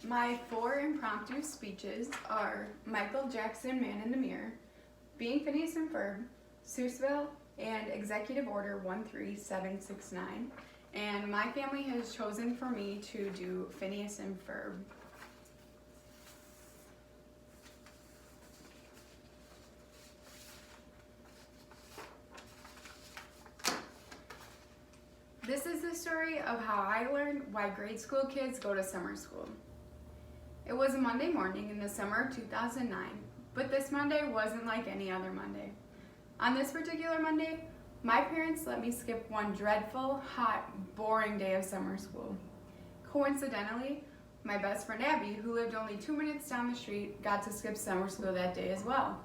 My four impromptu speeches are Michael Jackson, Man in the Mirror, Being Phineas and Ferb, Seussville, and Executive Order 13769. And my family has chosen for me to do Phineas and Ferb. This is the story of how I learned why grade school kids go to summer school. It was a Monday morning in the summer of 2009, but this Monday wasn't like any other Monday. On this particular Monday, my parents let me skip one dreadful, hot, boring day of summer school. Coincidentally, my best friend Abby, who lived only 2 minutes down the street, got to skip summer school that day as well.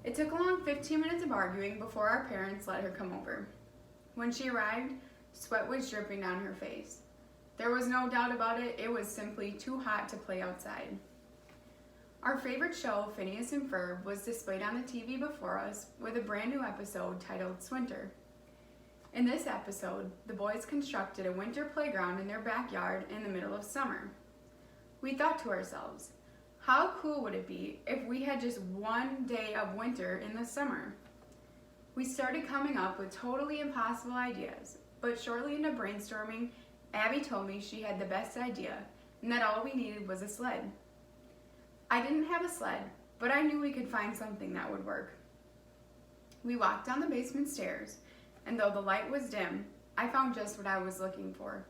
It took a long 15 minutes of arguing before our parents let her come over. When she arrived, sweat was dripping down her face. There was no doubt about it, it was simply too hot to play outside. Our favorite show, Phineas and Ferb, was displayed on the TV before us with a brand new episode titled Swinter. In this episode, the boys constructed a winter playground in their backyard in the middle of summer. We thought to ourselves, how cool would it be if we had just one day of winter in the summer? We started coming up with totally impossible ideas, but shortly into brainstorming, Abby told me she had the best idea and that all we needed was a sled. I didn't have a sled, but I knew we could find something that would work. We walked down the basement stairs, and though the light was dim, I found just what I was looking for.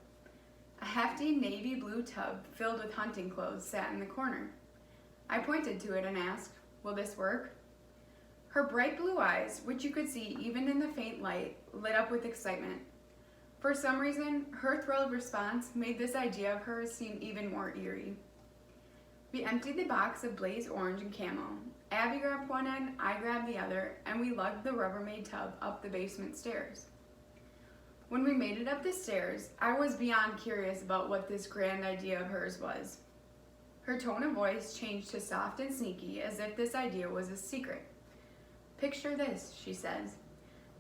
A hefty navy blue tub filled with hunting clothes sat in the corner. I pointed to it and asked, "Will this work?" Her bright blue eyes, which you could see even in the faint light, lit up with excitement. For some reason, her thrilled response made this idea of hers seem even more eerie. We emptied the box of blaze orange and camo. Abby grabbed one end, I grabbed the other, and we lugged the Rubbermaid tub up the basement stairs. When we made it up the stairs, I was beyond curious about what this grand idea of hers was. Her tone of voice changed to soft and sneaky, as if this idea was a secret. "Picture this," she says.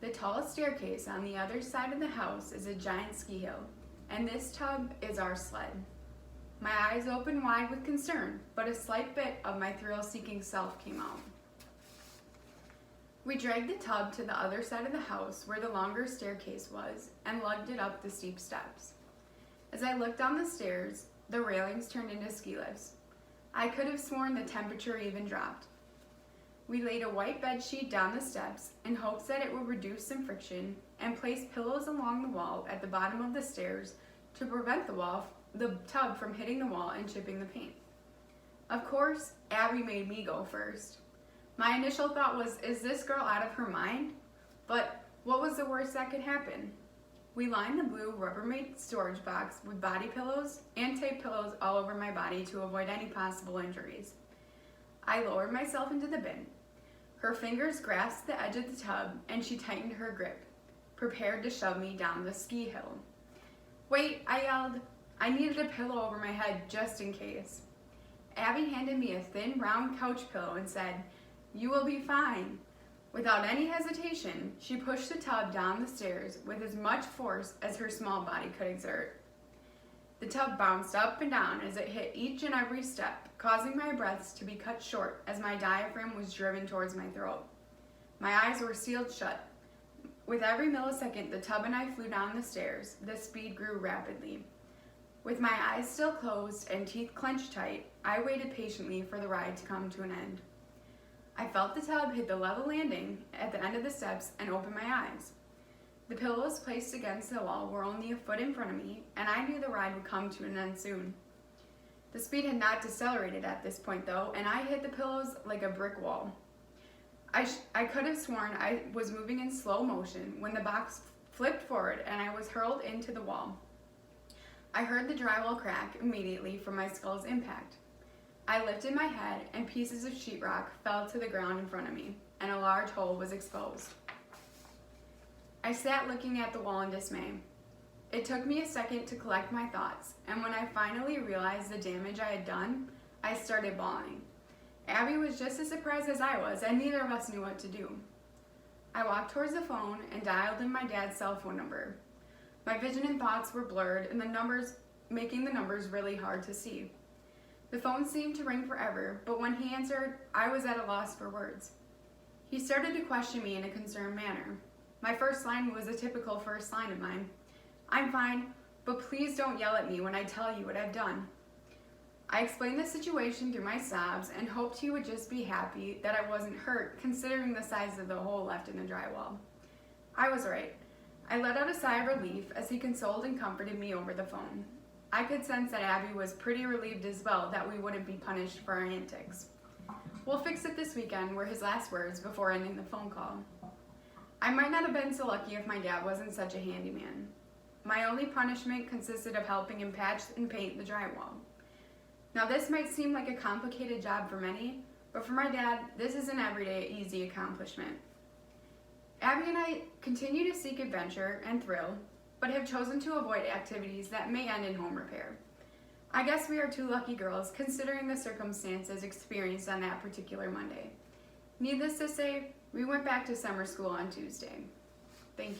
"The tallest staircase on the other side of the house is a giant ski hill, and this tub is our sled." My eyes opened wide with concern, but a slight bit of my thrill-seeking self came out. We dragged the tub to the other side of the house where the longer staircase was and lugged it up the steep steps. As I looked down the stairs, the railings turned into ski lifts. I could have sworn the temperature even dropped. We laid a white bed sheet down the steps in hopes that it would reduce some friction and placed pillows along the wall at the bottom of the stairs to prevent the tub from hitting the wall and chipping the paint. Of course, Abby made me go first. My initial thought was, is this girl out of her mind? But what was the worst that could happen? We lined the blue Rubbermaid storage box with body pillows and taped pillows all over my body to avoid any possible injuries. I lowered myself into the bin. Her fingers grasped the edge of the tub and she tightened her grip, prepared to shove me down the ski hill. "Wait," I yelled. I needed a pillow over my head just in case. Abby handed me a thin round couch pillow and said, "You will be fine." Without any hesitation, she pushed the tub down the stairs with as much force as her small body could exert. The tub bounced up and down as it hit each and every step, causing my breaths to be cut short as my diaphragm was driven towards my throat. My eyes were sealed shut. With every millisecond the tub and I flew down the stairs, the speed grew rapidly. With my eyes still closed and teeth clenched tight, I waited patiently for the ride to come to an end. I felt the tub hit the level landing at the end of the steps and opened my eyes. The pillows placed against the wall were only a foot in front of me, and I knew the ride would come to an end soon. The speed had not decelerated at this point though, and I hit the pillows like a brick wall. I could have sworn I was moving in slow motion when the box flipped forward and I was hurled into the wall. I heard the drywall crack immediately from my skull's impact. I lifted my head and pieces of sheetrock fell to the ground in front of me, and a large hole was exposed. I sat looking at the wall in dismay. It took me a second to collect my thoughts, and when I finally realized the damage I had done, I started bawling. Abby was just as surprised as I was, and neither of us knew what to do. I walked towards the phone and dialed in my dad's cell phone number. My vision and thoughts were blurred, and making the numbers really hard to see. The phone seemed to ring forever, but when he answered, I was at a loss for words. He started to question me in a concerned manner. My first line was a typical first line of mine. I'm fine, but please don't yell at me when I tell you what I've done. I explained the situation through my sobs and hoped he would just be happy that I wasn't hurt, considering the size of the hole left in the drywall. I was right. I let out a sigh of relief as he consoled and comforted me over the phone. I could sense that Abby was pretty relieved as well that we wouldn't be punished for our antics. We'll fix it this weekend were his last words before ending the phone call. I might not have been so lucky if my dad wasn't such a handyman. My only punishment consisted of helping him patch and paint the drywall. Now this might seem like a complicated job for many, but for my dad, this is an everyday easy accomplishment. Abby and I continue to seek adventure and thrill, but have chosen to avoid activities that may end in home repair. I guess we are two lucky girls considering the circumstances experienced on that particular Monday. Needless to say, we went back to summer school on Tuesday. Thank you.